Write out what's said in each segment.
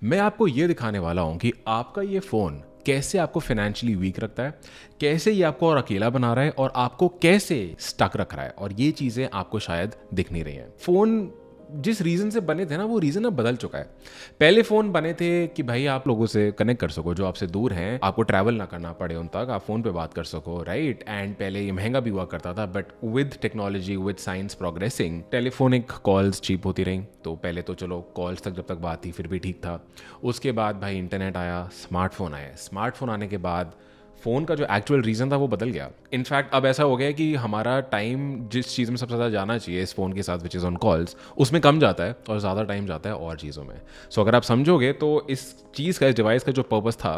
मैं आपको ये दिखाने वाला हूँ कि आपका ये फ़ोन कैसे आपको फाइनेंशियली वीक रखता है, कैसे ये आपको और अकेला बना रहा है और आपको कैसे स्टक रख रहा है। और ये चीज़ें आपको शायद दिख नहीं रही हैं। फ़ोन जिस रीज़न से बने थे ना, वो रीज़न अब बदल चुका है। पहले फ़ोन बने थे कि भाई आप लोगों से कनेक्ट कर सको, जो आपसे दूर हैं, आपको ट्रैवल ना करना पड़े उन तक, आप फ़ोन पे बात कर सको, राइट। एंड पहले ये महंगा भी हुआ करता था, but with technology, with science progressing, telephonic calls cheap होती रहीं। तो पहले तो चलो कॉल्स तक जब तक बात थी फिर भी ठीक था। उसके बाद भाई इंटरनेट आया, स्मार्टफोन आया। स्मार्टफोन आने के बाद फ़ोन का जो एक्चुअल रीज़न था वो बदल गया। इनफैक्ट अब ऐसा हो गया कि हमारा टाइम जिस चीज़ में सबसे ज़्यादा जाना चाहिए इस फ़ोन के साथ, विच इज़ ऑन कॉल्स, उसमें कम जाता है और ज़्यादा टाइम जाता है और चीज़ों में। सो अगर आप समझोगे तो इस चीज़ का, इस डिवाइस का जो पर्पस था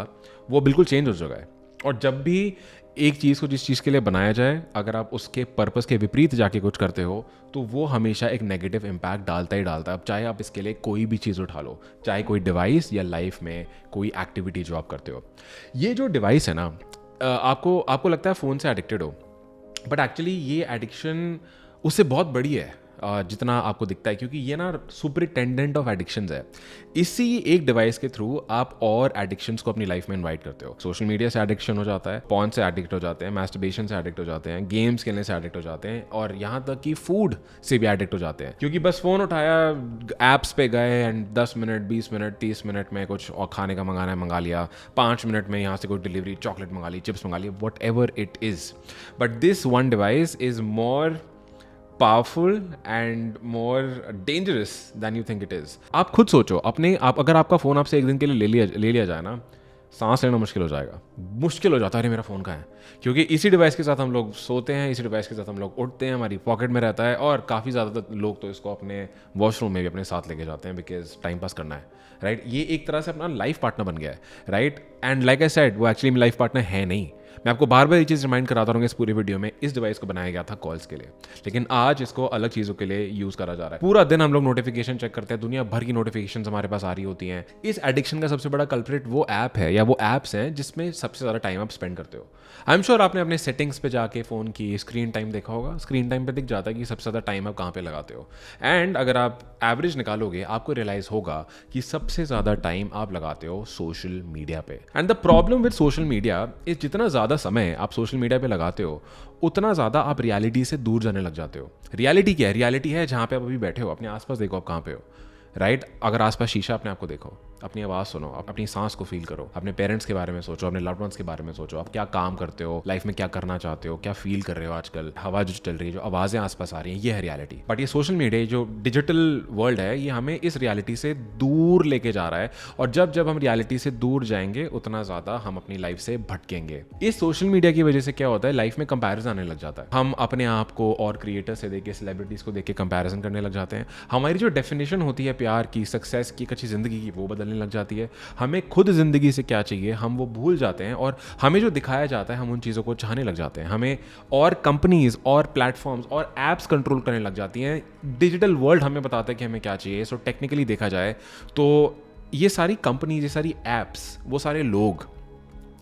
वो बिल्कुल चेंज हो चुका है। और जब भी एक चीज़ को जिस चीज़ के लिए बनाया जाए, अगर आप उसके पर्पस के विपरीत जाके कुछ करते हो तो वो हमेशा एक नेगेटिव इम्पैक्ट डालता ही डालता है। अब चाहे आप इसके लिए कोई भी चीज़ उठा लो, चाहे कोई डिवाइस या लाइफ में कोई एक्टिविटी जो आप करते हो। ये जो डिवाइस है ना, आपको आपको लगता है फ़ोन से एडिक्टेड हो, बट एक्चुअली ये एडिक्शन उससे बहुत बड़ी है जितना आपको दिखता है, क्योंकि ये ना सुपरिटेंडेंट ऑफ एडिक्शंस है। इसी एक डिवाइस के थ्रू आप और एडिक्शंस को अपनी लाइफ में इनवाइट करते हो। सोशल मीडिया से एडिक्शन हो जाता है, पॉर्न से एडिक्ट हो जाते हैं, मैस्टरबेशन से एडिक्ट हो जाते हैं, गेम्स खेलने से एडिक्ट हो जाते हैं, और यहाँ तक कि फूड से भी एडिक्ट हो जाते हैं। क्योंकि बस फ़ोन उठाया, ऐप्स पे गए एंड 10 मिनट, 20 मिनट, 30 मिनट में कुछ और खाने का मंगाना है मंगा लिया, 5 मिनट में यहाँ से कोई डिलीवरी, चॉकलेट मंगा ली, चिप्स मंगा ली, whatever it is. But this one device is more powerful and more dangerous than you think it is. आप खुद सोचो, आप अगर आपका फ़ोन आपसे एक दिन के लिए ले लिया जाए ना, सांस लेना मुश्किल हो जाएगा। मुश्किल हो जाता है, अरे मेरा फ़ोन कहाँ है। क्योंकि इसी डिवाइस के साथ हम लोग सोते हैं, इसी डिवाइस के साथ हम लोग उठते हैं, हमारी पॉकेट में रहता है, और काफ़ी ज़्यादा लोग तो इसको अपने वॉशरूम में भी अपने साथ लेके जाते हैं, बिकॉज टाइम पास करना है, राइट। ये एक तरह से अपना लाइफ पार्टनर बन गया है, right. And like I said, वो एक्चुअली लाइफ पार्टनर है नहीं। मैं आपको बार बार ये चीज़ रिमाइंड कराता रहूँगा इस पूरी वीडियो में, इस डिवाइस को बनाया गया था कॉल्स के लिए, लेकिन आज इसको अलग चीज़ों के लिए यूज़ करा जा रहा है। पूरा दिन हम लोग नोटिफिकेशन चेक करते हैं, दुनिया भर की नोटिफिकेशन हमारे पास आ रही होती हैं। इस एडिक्शन का सबसे बड़ा कल्प्रिट वो ऐप है या वो ऐप्स हैं जिसमें सबसे ज़्यादा टाइम आप स्पेंड करते हो। आई एम श्योर आपने अपने सेटिंग्स पे जाके फ़ोन की स्क्रीन टाइम देखा होगा। स्क्रीन टाइम पे दिख जाता है कि सबसे ज़्यादा टाइम आप कहाँ पे लगाते हो। एंड अगर आप एवरेज निकालोगे, आपको रियलाइज़ होगा कि सबसे ज़्यादा टाइम आप लगाते हो सोशल मीडिया पे। And the problem with social media is, जितना ज़्यादा समय आप सोशल मीडिया पे लगाते हो, उतना ज़्यादा आप रियलिटी से दूर जाने लग जाते हो। रियलिटी क्या है? रियलिटी है जहाँ पे आप अभी बैठे हो, अपने आसपास देखो आप कहाँ पे हो, राइट। अगर आसपास शीशा अपने आप को देखो, अपनी आवाज़ सुनो, अपनी सांस को फील करो, अपने पेरेंट्स के बारे में सोचो, अपने लव्ड वंस के बारे में सोचो, आप क्या काम करते हो, लाइफ में क्या करना चाहते हो, क्या फील कर रहे हो आजकल, हवा जो चल रही है, जो आवाज़ें आसपास आ रही हैं, ये है रियलिटी। बट ये सोशल मीडिया, जो डिजिटल वर्ल्ड है, ये हमें इस रियलिटी से दूर लेके जा रहा है। और जब जब हम रियलिटी से दूर जाएंगे, उतना ज़्यादा हम अपनी लाइफ से भटकेंगे। इस सोशल मीडिया की वजह से क्या होता है, लाइफ में कंपैरिजन आने लग जाता है। हम अपने आप को और क्रिएटर से देख के, सेलिब्रिटीज़ को देख के कंपैरिजन करने लग जाते हैं। हमारी जो डेफिनेशन होती है प्यार की, सक्सेस की, एक अच्छी ज़िंदगी की, वो बदलने लग जाती है। हमें खुद ज़िंदगी से क्या चाहिए हम वो भूल जाते हैं, और हमें जो दिखाया जाता है हम उन चीज़ों को चाहने लग जाते हैं। हमें और कंपनीज और प्लेटफॉर्म्स और एप्स कंट्रोल करने लग जाती हैं। डिजिटल वर्ल्ड हमें बताता है कि हमें क्या चाहिए। सो टेक्निकली देखा जाए तो ये सारी कंपनीज, ये सारी एप्स, वो सारे लोग,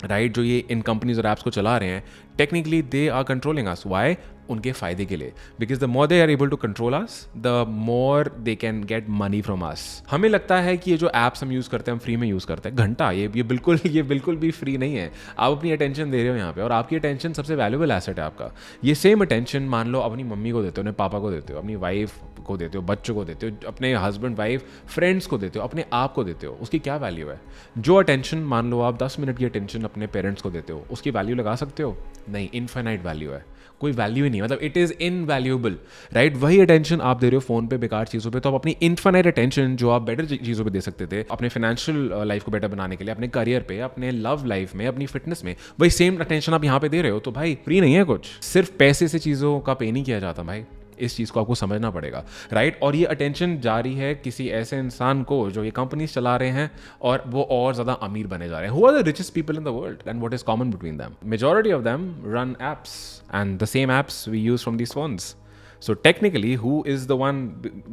राइट, जो ये इन कंपनीज और एप्स को चला रहे हैं, technically they are controlling us. Why? उनके फ़ायदे के लिए। Because the more they are able to control us, the more they can get money from us. हमें लगता है कि ये जो ऐप्स हम यूज़ करते हैं, हम फ्री में यूज़ करते हैं। घंटा ये बिल्कुल भी फ्री नहीं है। आप अपनी अटेंशन दे रहे हो यहाँ पे, और आपकी अटेंशन सबसे वैल्यूबल एसेट है आपका। ये सेम अटेंशन मान लो अपनी मम्मी को देते हो, अपने पापा को देते हो, अपनी वाइफ को देते हो, बच्चों को देते हो, अपने हस्बैंड वाइफ फ्रेंड्स को देते हो, अपने आप को देते हो, उसकी क्या वैल्यू है? जो अटेंशन मान लो आप 10 मिनट की अटेंशन अपने पेरेंट्स को देते हो, उसकी वैल्यू लगा सकते हो? नहीं, इनफाइनाइट वैल्यू है, कोई वैल्यू ही नहीं, मतलब इट इज़ इनवैल्यूएबल, राइट। वही अटेंशन आप दे रहे हो फोन पे, बेकार चीज़ों पे, तो आप अपनी इनफाइनाइट अटेंशन जो आप बेटर चीज़ों पे दे सकते थे, अपने फाइनेंशियल लाइफ को बेटर बनाने के लिए, अपने करियर पे, अपने लव लाइफ में, अपनी फिटनेस में, वही सेम अटेंशन आप यहाँ पे दे रहे हो। तो भाई फ्री नहीं है कुछ, सिर्फ पैसे से चीज़ों का पे नहीं किया जाता भाई। इस चीज़ को आपको समझना पड़ेगा, राइट। और ये अटेंशन जा रही है किसी ऐसे इंसान को जो ये कंपनीज चला रहे हैं, और वो और ज़्यादा अमीर बने जा रहे हैं। Who are the richest people in the world and what is common between them? Majority of them run apps and the same apps we use from these phones. So technically, who is the one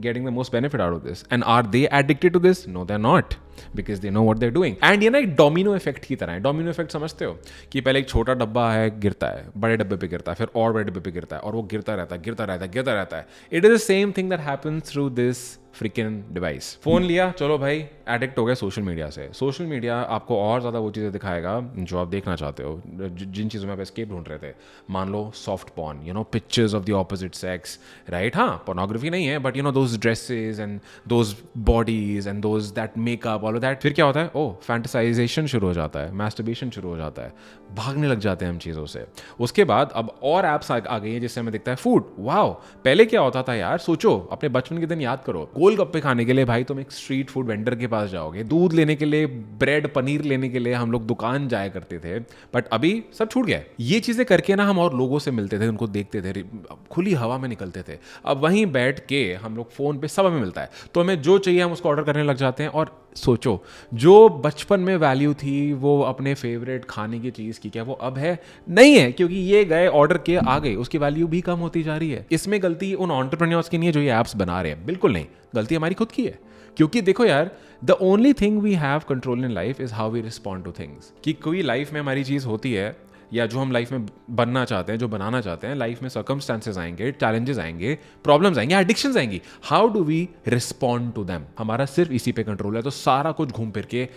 getting the most benefit out of this? And are they addicted to this? No, they're not. Because they know what they are doing. एंड ये ना एक domino effect की तरह है। Domino effect समझते हो कि पहले एक छोटा डब्बा है, गिरता है, बड़े डब्बे पे गिरता है, फिर और बड़े डब्बे पे गिरता है, और वो गिरता रहता है, गिरता रहता है, गिरता रहता है। It is the same thing that happens through this freaking device. Phone लिया, चलो भाई एडिक्ट हो गए सोशल मीडिया से। सोशल मीडिया आपको और ज़्यादा वो चीज़ें दिखाएगा जो आप देखना चाहते हो, जिन चीज़ों में आप एस्केप ढूंढ रहे थे। मान लो soft porn, you know, pictures of the opposite sex, right? हाँ, पोर्नोग्राफी नहीं है, but you know those dresses and those bodies and those that makeup, all of that. फिर क्या होता है? ओह, फैंटेसाइजेशन शुरू हो जाता है, मैस्टरबेशन शुरू हो जाता है, भागने लग जाते हैं हम चीज़ों से। उसके बाद अब और ऐप्स आ गई हैं जिससे हमें दिखता है फूड। वाओ, पहले क्या होता था यार? सोचो, अपने बचपन के दिन याद करो। गोलगप्पे खाने के लिए भाई तुम एक स्ट्रीट फूड वेंडर के पास जाओगे, दूध लेने के लिए, ब्रेड पनीर लेने के लिए हम लोग दुकान जाया करते थे। बट अभी सब छूट गया। ये चीजें करके ना हम और लोगों से मिलते थे, उनको देखते थे, खुली हवा में निकलते थे। अब वहीं बैठ के हम लोग फोन पे सब हमें मिलता है, तो हमें जो चाहिए हम उसको ऑर्डर करने लग जाते हैं। और सोचो, जो बचपन में वैल्यू थी वो अपने फेवरेट खाने की चीज की, क्या वो अब है? नहीं है, क्योंकि ये गए ऑर्डर किए आ गए, उसकी वैल्यू भी कम होती जा रही है। इसमें गलती उन एंटरप्रेन्योर्स की नहीं है जो ये ऐप्स बना रहे हैं, बिल्कुल नहीं, गलती हमारी खुद की है। क्योंकि देखो यार, the only thing we have control in life is how we respond to things. कि कोई लाइफ में हमारी चीज होती है, या जो हम लाइफ में बनना चाहते हैं, जो बनाना चाहते हैं, लाइफ में सर्कमस्टांसेस आएंगे, चैलेंजेस आएंगे, प्रॉब्लम्स आएंगे, एडिक्शंस आएंगी। How do we respond to them? हमारा सिर्फ इसी पे कंट्रोल है। तो सारा कुछ घूम फिर के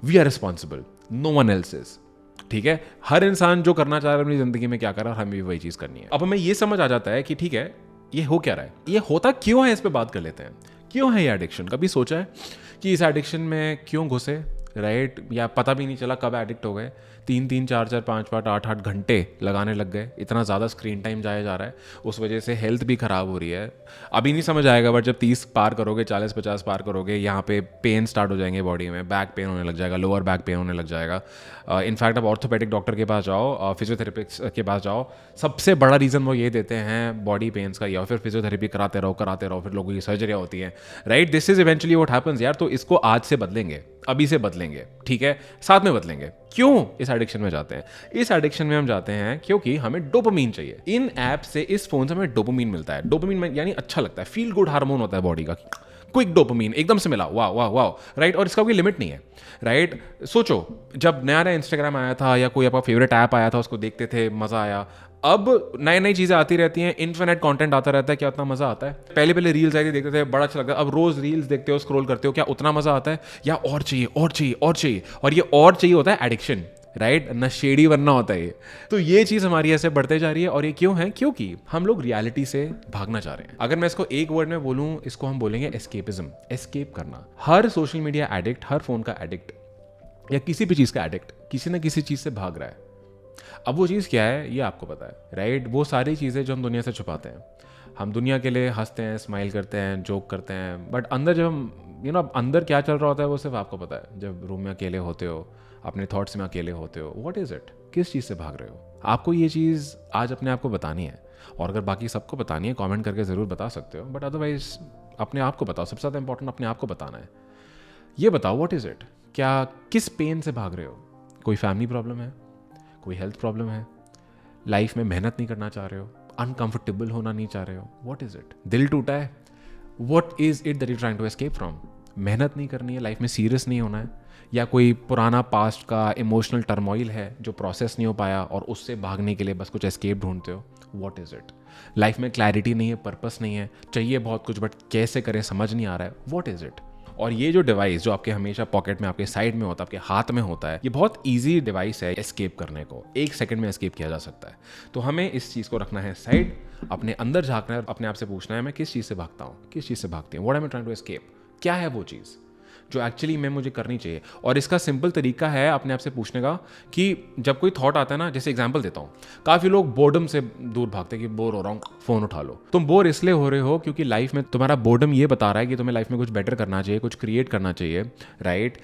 we are responsible, no one else is. ठीक है, हर इंसान जो करना चाह रहा है अपनी जिंदगी में क्या कर रहा है, हमें भी वही चीज करनी है। अब हमें ये समझ आ जाता है कि ठीक है, ये हो क्या रहा है, ये होता क्यों है, इस पे बात कर लेते हैं। क्यों है ये एडिक्शन? कभी सोचा है कि इस एडिक्शन में क्यों घुसे, राइट? या पता भी नहीं चला कब एडिक्ट हो गए, 3-3, 4-4, 5-5, 8-8 घंटे लगाने लग गए, इतना ज़्यादा स्क्रीन टाइम जाया जा रहा है, उस वजह से हेल्थ भी ख़राब हो रही है। अभी नहीं समझ आएगा, बट जब 30 पार करोगे, 40-50 पार करोगे, यहाँ पे पेन स्टार्ट हो जाएंगे बॉडी में, बैक पेन होने लग जाएगा, लोअर बैक पेन होने लग जाएगा। इनफैक्ट अब ऑर्थोपेडिक डॉक्टर के पास जाओ, फिजियोथेरेपिस्ट के पास जाओ, सबसे बड़ा रीज़न वो ये देते हैं बॉडी पेन्स का, या फिर फिजियोथेरेपी कराते रहो, फिर लोगों की सर्जरियाँ होती हैं, right? This is eventually what happens यार। तो इसको आज से बदलेंगे, अभी से बदलेंगे, ठीक है, साथ में बदलेंगे। क्यों इस एडिक्शन में जाते हैं? इस एडिक्शन में हम जाते हैं क्योंकि हमें डोपामीन चाहिए। इन ऐप से, इस फोन से हमें डोपामीन मिलता है। डोपामीन यानी अच्छा लगता है, फील गुड हार्मोन होता है बॉडी का, क्विक डोपामीन एकदम से मिला, वाह वाह वाह, राइट? और इसका कोई लिमिट नहीं है, राइट? सोचो, जब नया नया इंस्टाग्राम आया था या कोई आपका फेवरेट ऐप आया था, उसको देखते थे, मजा आया। अब नई नई चीजें आती रहती हैं, इन्फिनिट कंटेंट आता रहता है, क्या उतना मजा आता है? पहले पहले रील्स आई थी, देखते थे, बड़ा अच्छा लगता है। अब रोज रील्स देखते हो, स्क्रॉल करते हो, क्या उतना मजा आता है? या और चाहिए, और चाहिए, और चाहिए, और ये और चाहिए होता है एडिक्शन, राइट? नशेड़ी बनना होता है ये। तो ये चीज हमारी ऐसे बढ़ते जा रही है। और ये क्यों है? क्योंकि हम लोग रियलिटी से भागना चाह रहे हैं। अगर मैं इसको एक वर्ड में बोलूं, इसको हम बोलेंगे एस्केपिज्म, एस्केप करना। हर सोशल मीडिया एडिक्ट, हर फोन का एडिक्ट, या किसी भी चीज का एडिक्ट, किसी ना किसी चीज से भाग रहा है। अब वो चीज़ क्या है ये आपको पता है, राइट? वो सारी चीज़ें जो हम दुनिया से छुपाते हैं। हम दुनिया के लिए हंसते हैं, स्माइल करते हैं, जोक करते हैं, बट अंदर जब हम अंदर क्या चल रहा होता है वो सिर्फ आपको पता है। जब रूम में अकेले होते हो, अपने थॉट्स में अकेले होते हो, व्हाट इज़ इट? किस चीज़ से भाग रहे हो? आपको ये चीज़ आज अपने आप को बतानी है। और अगर बाकी सबको बतानी है, कमेंट करके ज़रूर बता सकते हो, बट अदरवाइज अपने आप को बताओ। सबसे ज़्यादा इंपॉर्टेंट अपने आप को बताना है। ये बताओ, व्हाट इज़ इट? क्या किस पेन से भाग रहे हो? कोई फैमिली प्रॉब्लम है, कोई हेल्थ प्रॉब्लम है, लाइफ में मेहनत नहीं करना चाह रहे हो, अनकंफर्टेबल होना नहीं चाह रहे हो, व्हाट इज इट? दिल टूटा है, what is it that you trying to escape from? मेहनत नहीं करनी है, लाइफ में सीरियस नहीं होना है, या कोई पुराना पास्ट का इमोशनल टर्मोइल है जो प्रोसेस नहीं हो पाया और उससे भागने के लिए बस कुछ एस्केप ढूंढते हो, व्हाट इज इट? लाइफ में क्लैरिटी नहीं है, पर्पस नहीं है, चाहिए बहुत कुछ बट कैसे करें समझ नहीं आ रहा है, व्हाट इज इट? और ये जो डिवाइस जो आपके हमेशा पॉकेट में, आपके साइड में होता है, आपके हाथ में होता है, ये बहुत इजी डिवाइस है एस्केप करने को। 1 सेकंड में एस्केप किया जा सकता है। तो हमें इस चीज़ को रखना है साइड, अपने अंदर झांकना है, अपने आप से पूछना है मैं किस चीज़ से भागता हूँ, किस चीज़ से भागती हूँ, what am I trying to escape? क्या है वो चीज़ जो एक्चुअली में मुझे करनी चाहिए? और इसका सिंपल तरीका है अपने आप से पूछने का कि जब कोई थॉट आता है ना, जैसे एग्जांपल देता हूँ, काफ़ी लोग बोर्डम से दूर भागते हैं कि बोर हो रहा हूँ, फ़ोन उठा लो। तुम बोर इसलिए हो रहे हो क्योंकि लाइफ में तुम्हारा बोर्डम ये बता रहा है कि तुम्हें लाइफ में कुछ बेटर करना चाहिए, कुछ क्रिएट करना चाहिए, राइट?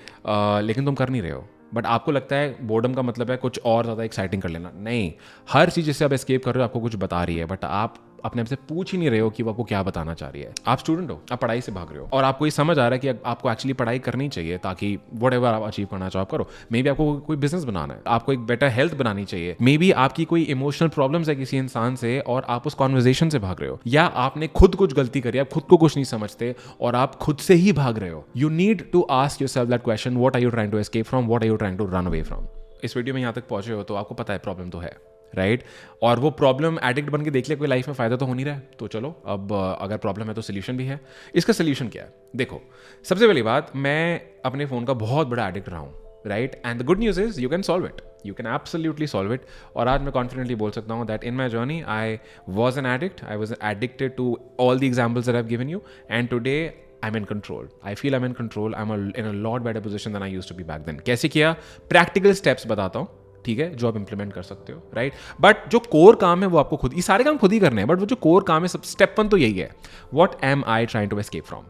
लेकिन तुम कर नहीं रहे हो। बट आपको लगता है बोर्डम का मतलब है कुछ और ज़्यादा एक्साइटिंग कर लेना। नहीं, हर चीज़ जिससे आप एस्केप कर रहे हो आपको कुछ बता रही है, बट आप अपने आप से पूछ ही नहीं रहे हो कि वो आपको क्या बताना चाह रही है। आप स्टूडेंट हो, आप पढ़ाई से भाग रहे हो और आपको ये समझ आ रहा है कि आपको एक्चुअली पढ़ाई करनी चाहिए ताकि व्हाटएवर आप अचीव करना चाहो आप करो। मे बी आपको कोई बिजनेस बनाना है, आपको एक बेटर हेल्थ बनानी चाहिए, मे बी आपकी कोई इमोशनल प्रॉब्लम्स है किसी इंसान से और आप उस कॉन्वर्जेशन से भाग रहे हो, या आपने खुद कुछ गलती करी, आप खुद को कुछ नहीं समझते और आप खुद से ही भाग रहे हो। You need to ask yourself that question, what are you trying to escape from, what are you trying to run away from. इस वीडियो में यहाँ तक पहुंचे हो तो आपको पता है प्रॉब्लम तो है, राइट और वो प्रॉब्लम एडिक्ट बन के देख लिया, कोई लाइफ में फायदा तो हो नहीं रहा है, तो चलो अब अगर प्रॉब्लम है तो सोल्यूशन भी है। इसका सोल्यूशन क्या है? देखो, सबसे पहली बात, मैं अपने फ़ोन का बहुत बड़ा एडिक्ट रहा हूँ, right and the good news is you can solve it, you can absolutely solve it. और आज मैं कॉन्फिडेंटली बोल सकता हूँ that in my journey I was an addict, I was addicted to all the examples that I have given you and today I'm in control. I feel I'm in control. I'm in a lot better position than I used to be back then. कैसे किया? Practical steps बताता हूँ, ठीक है, जो आप implement कर सकते हो, राइट बट जो कोर काम है वो आपको खुद, ये सारे काम खुद ही करने हैं, बट वो जो कोर काम है सब स्टेप 1 तो यही है, what am I trying to escape from.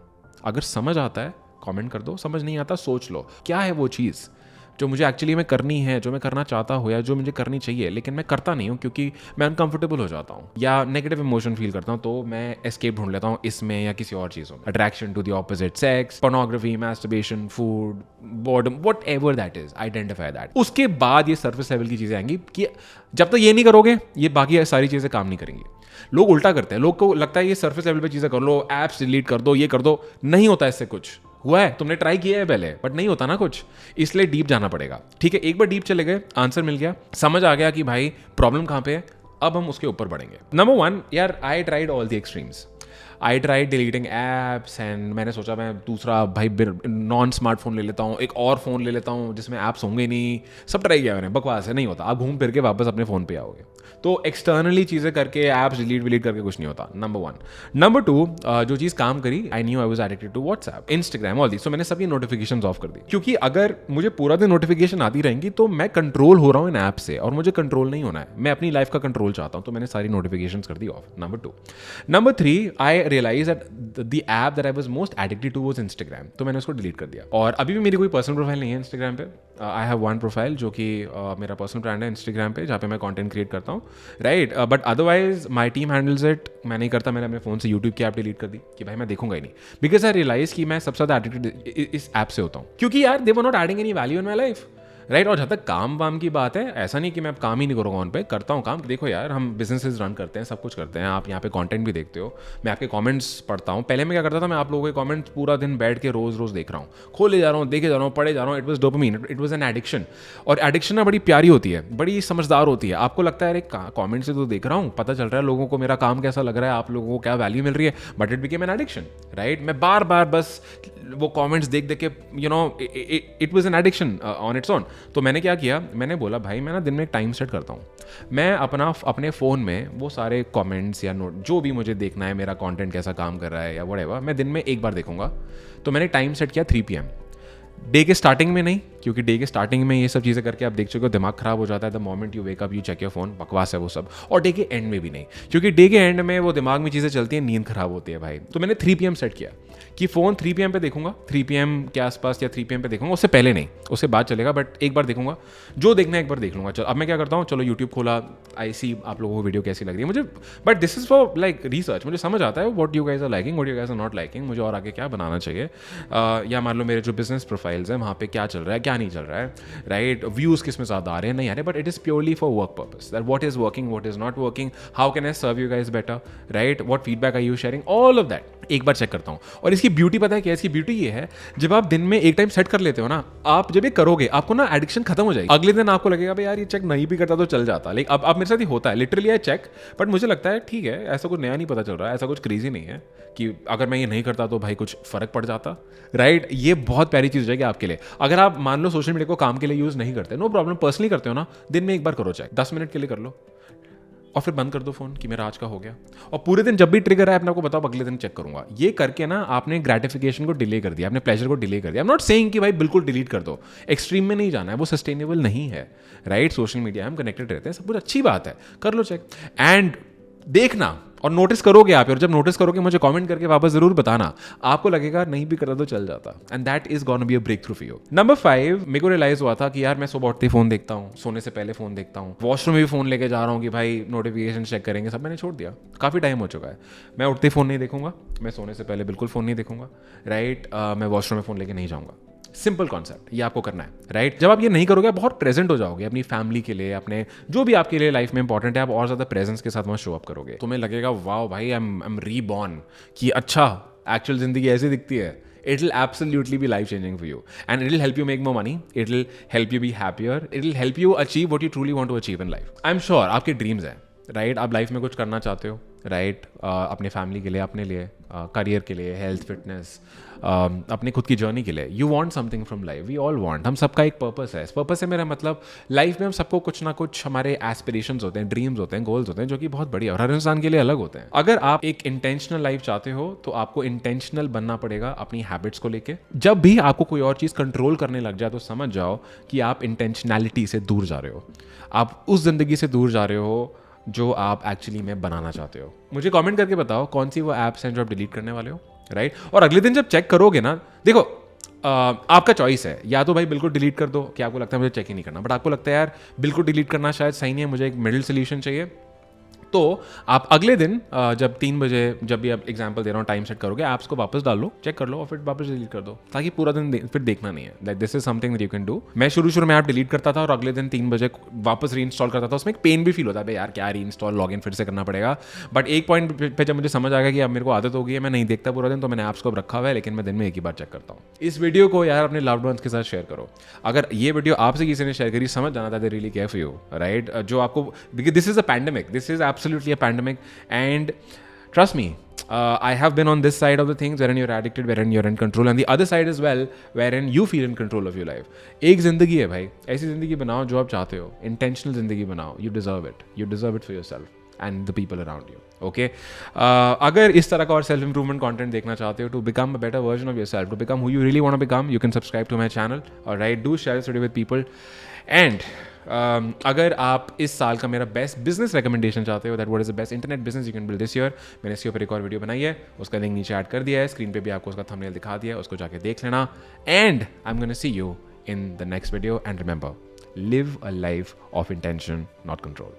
अगर समझ आता है कमेंट कर दो, समझ नहीं आता सोच लो क्या है वो चीज़ जो मुझे एक्चुअली में करनी है, जो मैं करना चाहता हूँ या जो मुझे करनी चाहिए लेकिन मैं करता नहीं हूँ क्योंकि मैं अनकंफर्टेबल हो जाता हूँ या नेगेटिव इमोशन फील करता हूँ, तो मैं एस्केप ढूंढ लेता हूँ इसमें या किसी और चीज़ों में। Attraction to the opposite sex, pornography, masturbation, food, boredom, whatever that is, identify that. उसके बाद ये सरफेस लेवल की चीज़ें आएंगी कि जब तक ये नहीं करोगे ये बाकी सारी चीज़ें काम नहीं करेंगी। लोग उल्टा करते हैं, लोग को लगता है ये सरफेस लेवल पे चीज़ें कर लो, ऐप्स डिलीट कर दो, ये कर दो, नहीं होता इससे कुछ। हुआ है, तुमने ट्राई किया है पहले बट नहीं होता ना कुछ, इसलिए डीप जाना पड़ेगा, ठीक है। एक बार डीप चले गए, आंसर मिल गया, समझ आ गया कि भाई प्रॉब्लम कहाँ पे है, अब हम उसके ऊपर बढ़ेंगे। नंबर 1, यार I tried all the extremes, I tried deleting apps and मैंने सोचा मैं दूसरा भाई नॉन स्मार्टफोन ले लेता हूँ, एक और फ़ोन ले लेता हूँ जिसमें ऐप्स होंगे नहीं, सब ट्राई किया मैंने, बकवास है, नहीं होता। आप घूम फिर के वापस अपने फ़ोन पे आओगे, तो एक्सटर्नली चीज़ें करके ऐप्स डिलीट करके कुछ नहीं होता, नंबर 1। नंबर 2, जो चीज़ काम करी, I knew I was addicted to WhatsApp, Instagram, all this, तो मैंने सभी नोटिफिकेशंस ऑफ कर दी, क्योंकि अगर मुझे पूरा दिन नोटिफिकेशन आती रहेंगी तो मैं कंट्रोल हो रहा हूँ इन ऐप से और मुझे कंट्रोल नहीं होना है, मैं अपनी लाइफ का कंट्रोल चाहता हूँ, तो मैंने सारी नोटिफिकेशंस कर दी off, number 2। Number 3, I realise that the app that I was most addicted to was Instagram, तो मैंने उसको डिलीट कर दिया। और अभी भी मेरी कोई पर्सनल प्रोफाइल नहीं है इंस्टाग्राम पे, आई हैव वन प्रोफाइल जो कि मेरा पर्सनल ब्रांड है इंस्टाग्राम पे, जहाँ पे मैं कंटेंट क्रिएट करता हूँ, right but otherwise my team handles it, मैं नहीं करता। मैंने अपने फ़ोन से यूट्यूब की ऐप डिलीट कर दी कि भाई मैं देखूंगा ही नहीं, बिकॉज आई रियलाइज कि मैं सबसे ज़्यादा एडिक्टेड इस ऐप से होता हूँ, क्योंकि यार they were not adding any value in my life, right. और जहाँ तक काम वाम की बात है, ऐसा नहीं कि मैं अब काम ही नहीं करूँगा उन पे, करता हूँ काम। देखो यार, हम बिजनेसेस रन करते हैं, सब कुछ करते हैं, आप यहाँ पे कंटेंट भी देखते हो, मैं आपके कमेंट्स पढ़ता हूँ। पहले मैं क्या करता था, मैं आप लोगों के कमेंट्स पूरा दिन बैठ के रोज देख रहा हूँ, खोले जा रहा हूँ, देखे जा रहा हूँ, पढ़े जा रहा हूँ। It was dopamine, it was an addiction. और एडिक्शन ना बड़ी प्यारी होती है, बड़ी समझदार होती है। आपको लगता है अरे कॉमेंट से तो देख रहा हूँ, पता चल रहा है लोगों को मेरा काम कैसा लग रहा है, आप लोगों को क्या वैल्यू मिल रही है, but it became an addiction, right. मैं बार बार बस वो कमेंट्स देख के you know it was an addiction on its own. तो मैंने क्या किया, मैंने बोला भाई मैं ना दिन में एक टाइम सेट करता हूँ, मैं अपने फ़ोन में वो सारे कमेंट्स या नोट जो भी मुझे देखना है, मेरा कंटेंट कैसा काम कर रहा है या व्हाटएवर, मैं दिन में एक बार देखूंगा। तो मैंने टाइम सेट किया 3 PM, डे के स्टार्टिंग में नहीं, क्योंकि डे के स्टार्टिंग में ये सब चीज़ें करके आप देख चुके हो, दिमाग खराब हो जाता है। The moment you wake up you check your phone, बकवास है वो सब। और डे के एंड में भी नहीं, क्योंकि डे के एंड में वो दिमाग में चीज़ें चलती हैं, नींद खराब होती है भाई। तो मैंने 3 PM सेट किया कि फ़ोन 3 PM पे देखूंगा, 3 PM के आसपास या 3 PM पे देखूंगा, उससे पहले नहीं, उससे बाद चलेगा, बट एक बार देखूंगा, जो देखना है एक बार देख लूंगा। चलो अब मैं क्या करता हूँ, चलो यूट्यूब खोला, आई सी आप लोगों को वीडियो कैसी लग रही है मुझे, but this is for like research, मुझे समझ आता है what you guys are liking, what you guys are not liking, मुझे और आगे क्या बनाना चाहिए, या मान लो मेरे जो बिजनेस प्रोफाइल्स हैं वहाँ पे क्या चल रहा है, क्या नहीं चल रहा है, राइट, व्यूज़ किस में ज़्यादा आ रहे हैं, नहीं आ रहे, but it is purely for work purpose, that what is working, what is not working, how can I serve you guys better, right, what feedback are you sharing, all of that एक बार check करता हूँ। और इसकी beauty पता है क्या, इसकी ब्यूटी ये है, जब आप दिन में एक टाइम सेट कर लेते हो ना, आप जब ये करोगे आपको ना एडिक्शन खत्म हो जाएगी। अगले दिन आपको लगेगा भाई यार ये चेक नहीं भी करता तो चल जाता, लेकिन अब मेरे साथ ही होता है, लिटरली आई चेक, बट मुझे लगता है ठीक है, ऐसा कुछ नया नहीं पता चल रहा है, ऐसा कुछ क्रेजी नहीं है कि अगर मैं ये नहीं करता तो भाई कुछ फर्क पड़ जाता, राइट। ये बहुत प्यारी चीज़ हो जाएगी आपके लिए। अगर आप मान लो सोशल मीडिया को काम के लिए यूज़ नहीं करते, नो प्रॉब्लम, पर्सनली करते हो ना, दिन में एक बार करो, चेक 10 मिनट के लिए कर लो और फिर बंद कर दो फोन कि मेरा आज का हो गया। और पूरे दिन जब भी ट्रिगर है अपने आपको बताओ अगले दिन चेक करूंगा। ये करके ना आपने ग्रेटिफिकेशन को डिले कर दिया, आपने प्लेजर को डिले कर दिया। आई एम नॉट सेइंग कि भाई बिल्कुल डिलीट कर दो, एक्सट्रीम में नहीं जाना है, वो सस्टेनेबल नहीं है, राइट। सोशल मीडिया हम कनेक्टेड रहते हैं, सब कुछ अच्छी बात है, कर लो चेक। एंड देखना और नोटिस करोगे आप, और जब नोटिस करोगे मुझे कमेंट करके वापस जरूर बताना, आपको लगेगा नहीं भी करता तो चल जाता, and that is gonna be a breakthrough for you. Number 5, मेरे को रियलाइज हुआ था कि यार मैं सुबह उठते फोन देखता हूँ, सोने से पहले फोन देखता हूँ, वॉशरूम में भी फोन लेके जा रहा हूँ कि भाई नोटिफिकेशन चेक करेंगे, सब मैंने छोड़ दिया। काफी टाइम हो चुका है, मैं उठते फोन नहीं देखूंगा, मैं सोने से पहले बिल्कुल फोन नहीं देखूंगा, राइट। मैं वॉशरूम में फोन लेके नहीं जाऊंगा। सिंपल कॉन्सेप्ट, ये आपको करना है, राइट। जब आप ये नहीं करोगे, बहुत प्रेजेंट हो जाओगे अपनी फैमिली के लिए, अपने जो भी आपके लिए लाइफ में इंपॉर्टेंट है, आप और ज्यादा प्रेजेंस के साथ वहां शो अप करोगे। तुम्हें लगेगा वाओ भाई, आई एम रीबॉर्न, कि अच्छा एक्चुअल जिंदगी ऐसी दिखती है। It will absolutely be life changing for you, and it will help you make more money, it will help you be happier, it will help you achieve what you truly want to achieve in life. I'm sure आपके dreams हैं, right. आप life में कुछ करना चाहते हो, right. अपने family के लिए, अपने लिए, करियर के लिए, हेल्थ, फिटनेस, अपने खुद की जर्नी के लिए। You want something from life, we all want. हम सबका एक पर्पस है। इस पर्पस से मेरा मतलब लाइफ में हम सबको कुछ ना कुछ हमारे एस्पिरेशंस होते हैं, ड्रीम्स होते हैं, गोल्स होते हैं, जो कि बहुत बढ़िया और हर इंसान के लिए अलग होते हैं। अगर आप एक इंटेंशनल लाइफ चाहते हो तो आपको इंटेंशनल बनना पड़ेगा अपनी हैबिट्स को लेके। जब भी आपको कोई और चीज़ कंट्रोल करने लग जाए तो समझ जाओ कि आप इंटेंशनैलिटी से दूर जा रहे हो, आप उस जिंदगी से दूर जा रहे हो जो आप एक्चुअली में बनाना चाहते हो। मुझे कमेंट करके बताओ कौन सी वो ऐप्स हैं जो आप डिलीट करने वाले हो, राइट। और अगले दिन जब चेक करोगे ना, देखो आपका चॉइस है, या तो भाई बिल्कुल डिलीट कर दो कि आपको लगता है मुझे चेक ही नहीं करना, बट आपको लगता है यार बिल्कुल डिलीट करना शायद सही नहीं है, मुझे एक मिडिल सोल्यूशन चाहिए, तो आप अगले दिन जब 3 बजे, जब भी आप एग्जांपल दे रहा हूँ, टाइम सेट करोगे, ऐप्स को वापस डाल लो, चेक कर लो और फिर वापस डिलीट कर दो, ताकि पूरा दिन फिर देखना नहीं है। That this is something that you can do. मैं शुरू में ऐप डिलीट करता था और अगले दिन 3 बजे वापस रीइंस्टॉल करता था, उसमें एक पेन भी फील होता है यार, क्या रीइंस्टॉल, लॉगिन फिर से करना पड़ेगा। बट एक पॉइंट पे जब मुझे समझ आ गया कि अब मेरे को आदत हो गई है, मैं नहीं देखता पूरा दिन, तो मैंने ऐप्स को रखा हुआ है, लेकिन मैं दिन में एक ही बार चेक करता हूँ। इस वीडियो को यार अपने लव्ड वंस के साथ शेयर करो। अगर ये वीडियो आपसे किसी ने शेयर करी, समझ जाना था they really care for you, right. जो आपको, because this is a pandemic, this is absolutely a pandemic, and trust me, I have been on this side of the things wherein you're addicted, wherein you're in control, and the other side as well wherein you feel in control of your life. एक जिंदगी है भाई, ऐसी जिंदगी बनाओ जो आप चाहते हो, इंटेंशनल जिंदगी बनाओ। You deserve it for yourself and the people around you. Okay? अगर इस तरह का और सेल्फ इंप्रूवमेंट कंटेंट देखना चाहते हो, to become a better version of yourself, to become who you really want to become, you can subscribe to my channel. Alright, do share this video with people. And अगर आप इस साल का मेरा best business recommendation चाहते हो, that what is the best internet business you can build this year, मैंने इसके ऊपर एक और वीडियो बनाई है, उसका लिंक नीचे ऐड कर दिया है, स्क्रीन पे भी आपको उसका थंबनेल दिखा दिया है, उसको जाके देख लेना। And I am gonna see you in the next video, and remember, live a life of intention, not control.